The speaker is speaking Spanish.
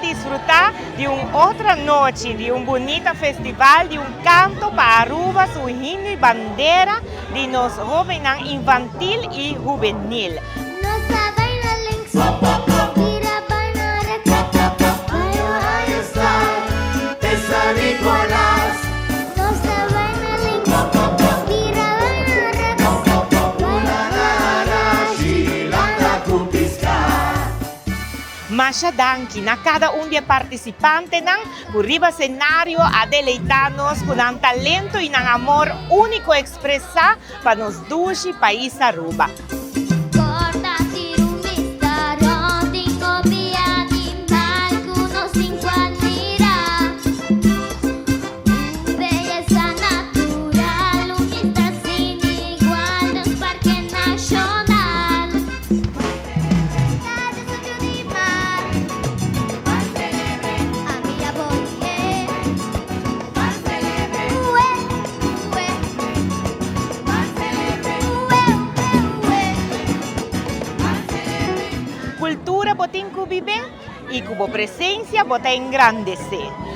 disfrutar de otra noche, de un bonito festival, de un canto para Aruba, su himno y bandera de los jóvenes infantil y juvenil. Masha Danki, na cada un de participantes por arriba escenario a deleitarnos con un talento y un amor único expresar para nos dulce país Aruba. Cultura botín cubibe y cubo presencia bota engrandecer.